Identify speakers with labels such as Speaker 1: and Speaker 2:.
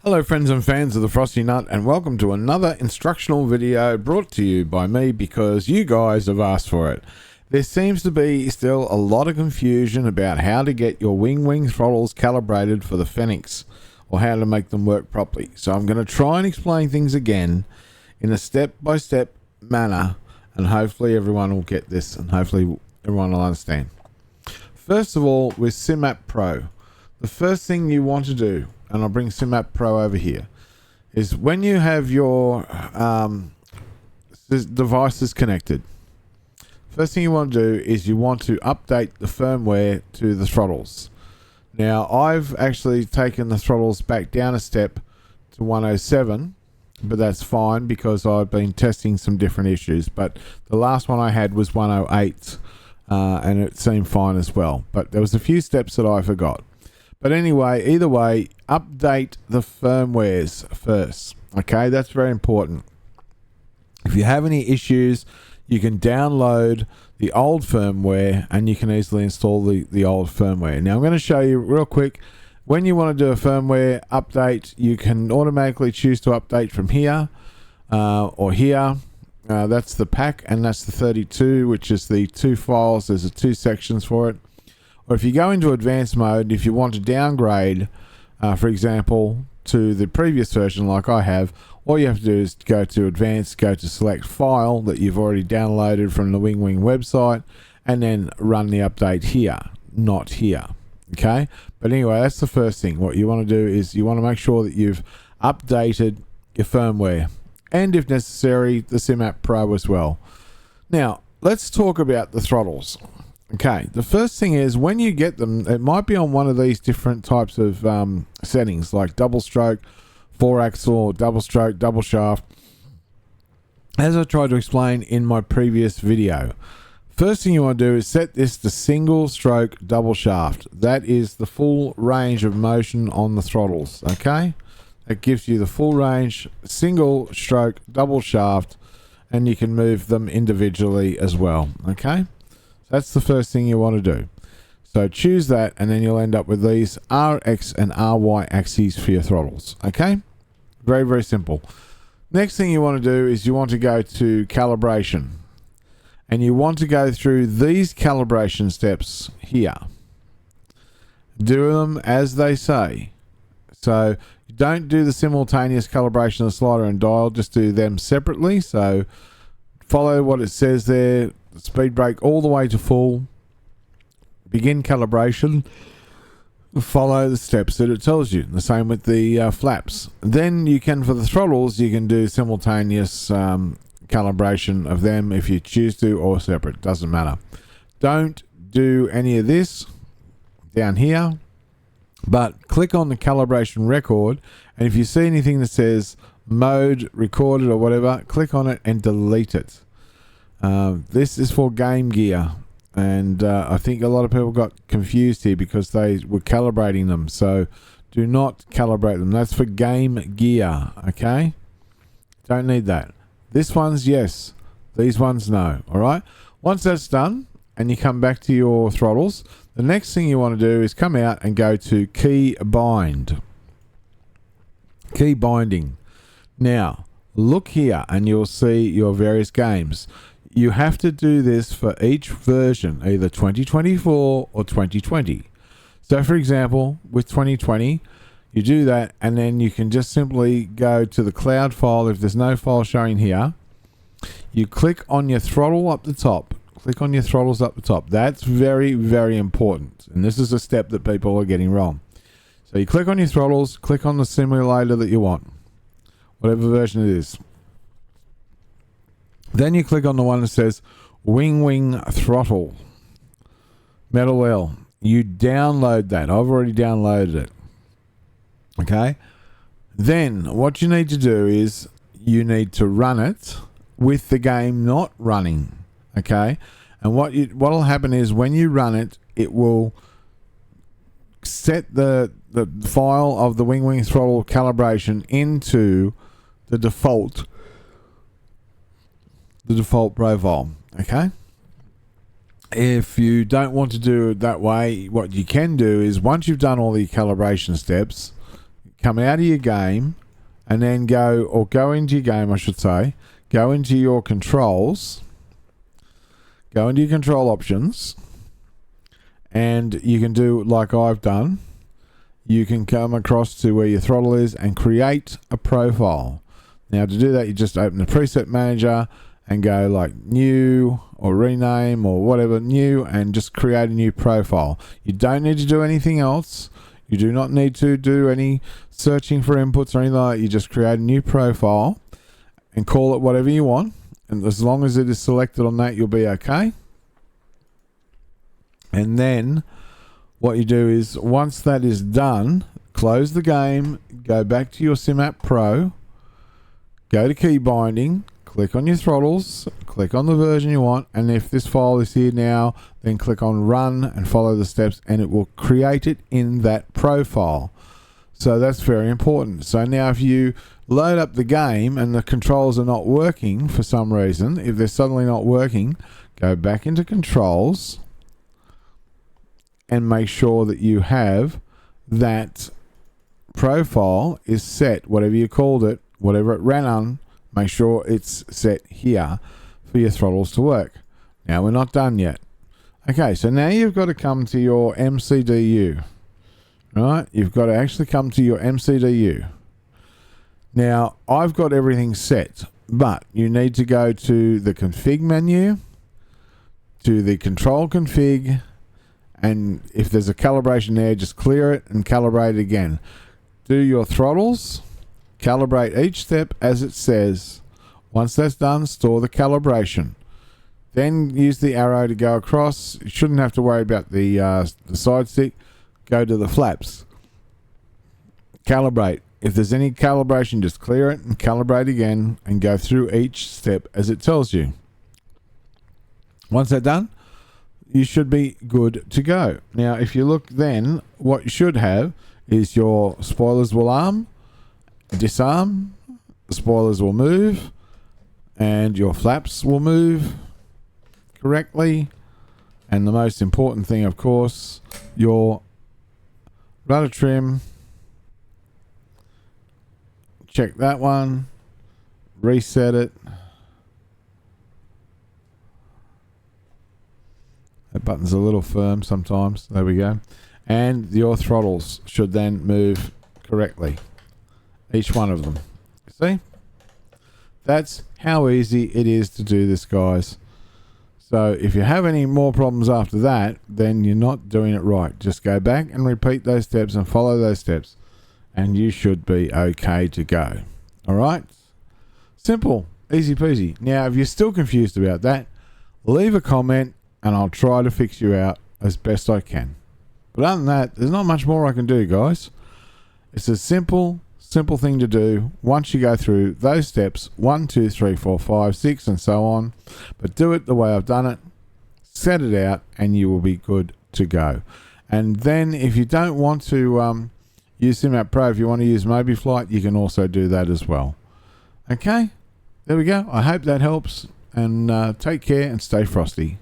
Speaker 1: Hello friends and fans of the Frosty Nut, and welcome to another instructional video brought to you by me because you guys have asked for it. There seems to be still a lot of confusion about how to get your WINWING throttles calibrated for the Fenix, or how to make them work properly. So I'm going to try and explain things again in a step-by-step manner, and hopefully everyone will get this and hopefully everyone will understand. First of all, with SimApp Pro, the first thing you want to do, and I'll bring SimApp Pro over here, is when you have your devices connected, first thing you want to do is you want to update the firmware to the throttles. Now, I've actually taken the throttles back down a step to 107, but that's fine because I've been testing some different issues. But the last one I had was 108, and it seemed fine as well. But there was a few steps that I forgot. But anyway, either way, update the firmwares first. Okay, that's very important. If you have any issues, you can download the old firmware and you can easily install the old firmware. Now I'm going to show you real quick. When you want to do a firmware update, you can automatically choose to update from here or here. That's the pack, and that's the 32, which is the two files. There's two sections for it. Or if you go into advanced mode, if you want to downgrade, for example, to the previous version like I have, all you have to do is go to advanced, go to select file that you've already downloaded from the WINWING website, and then run the update here, not here. Okay? But anyway, that's the first thing. What you want to do is you want to make sure that you've updated your firmware, and if necessary, the SimApp Pro as well. Now, let's talk about the throttles. Okay, the first thing is when you get them, it might be on one of these different types of settings, like double stroke, 4-axle, double stroke, double shaft. As I tried to explain in my previous video, first thing you want to do is set this to single stroke double shaft. That is the full range of motion on the throttles. Okay, it gives you the full range, single stroke double shaft, and you can move them individually as well. Okay. That's the first thing you want to do. So choose that, and then you'll end up with these RX and RY axes for your throttles. Okay? Very, very simple. Next thing you want to do is you want to go to calibration. And you want to go through these calibration steps here. Do them as they say. So don't do the simultaneous calibration of the slider and dial. Just do them separately. So follow what it says there. Speed brake all the way to full, begin calibration, follow the steps that it tells you. The same with the flaps. Then you can, for the throttles, you can do simultaneous calibration of them if you choose to, or separate, doesn't matter. Don't do any of this down here, but click on the calibration record, and if you see anything that says mode recorded or whatever, click on it and delete it. This is for Game Gear, and I think a lot of people got confused here because they were calibrating them. So do not calibrate them. That's for Game Gear. Okay, don't need that. This one's yes, these ones no. All right, once that's done and you come back to your throttles, the next thing you want to do is come out and go to key binding. Now look here and you'll see your various games. You have to do this for each version, either 2024 or 2020. So for example, with 2020, you do that, and then you can just simply go to the cloud file. If there's no file showing here, you click on your throttle up the top. Click on your throttles up the top. That's very, very important. And this is a step that people are getting wrong. So you click on your throttles, click on the simulator that you want, whatever version it is. Then you click on the one that says WINWING Throttle, Metal L. You download that. I've already downloaded it. Okay? Then what you need to do is you need to run it with the game not running. Okay? And what'll happen is when you run it, it will set the file of the WINWING Throttle calibration into the default profile. Okay, if you don't want to do it that way, what you can do is once you've done all the calibration steps, come out of your game, and then go into your game, I should say, go into your controls, go into your control options, and you can do like I've done. You can come across to where your throttle is and create a profile. Now to do that, you just open the preset manager and go like new or rename or whatever, new, and just create a new profile. You don't need to do anything else. You do not need to do any searching for inputs or anything like that. You just create a new profile and call it whatever you want. And as long as it is selected on that, you'll be okay. And then what you do is, once that is done, close the game, go back to your SimApp Pro, go to key binding, click on your throttles, click on the version you want, and if this file is here now, then click on run and follow the steps, and it will create it in that profile. So that's very important. So now if you load up the game and the controls are not working for some reason, if they're suddenly not working, go back into controls and make sure that you have that profile is set, whatever you called it, whatever it ran on, make sure it's set here for your throttles to work. Now we're not done yet. Okay, so now you've got to come to your MCDU. Right? You've got to actually come to your MCDU. Now, I've got everything set, but you need to go to the config menu, to the control config, and if there's a calibration there, just clear it and calibrate it again. Do your throttles, calibrate each step as it says. Once that's done, store the calibration. Then use the arrow to go across. You shouldn't have to worry about the side stick. Go to the flaps. Calibrate. If there's any calibration, just clear it and calibrate again and go through each step as it tells you. Once that's done, you should be good to go. Now, if you look then, what you should have is your spoilers will arm, disarm, the spoilers will move, and your flaps will move correctly. And the most important thing, of course, your rudder trim. Check that one, reset it. That button's a little firm sometimes. There we go. And your throttles should then move correctly. Each one of them. See? That's how easy it is to do this, guys. So if you have any more problems after that, then you're not doing it right. Just go back and repeat those steps and follow those steps, and you should be okay to go. All right? Simple. Easy peasy. Now, if you're still confused about that, leave a comment and I'll try to fix you out as best I can. But other than that, there's not much more I can do, guys. It's a simple thing to do once you go through those steps 1, 2, 3, 4, 5, 6 and so on. But do it the way I've done it. Set it out and you will be good to go. And then if you don't want to use SimApp Pro, if you want to use MobiFlight, you can also do that as well. Okay? There we go. I hope that helps. And take care and stay frosty.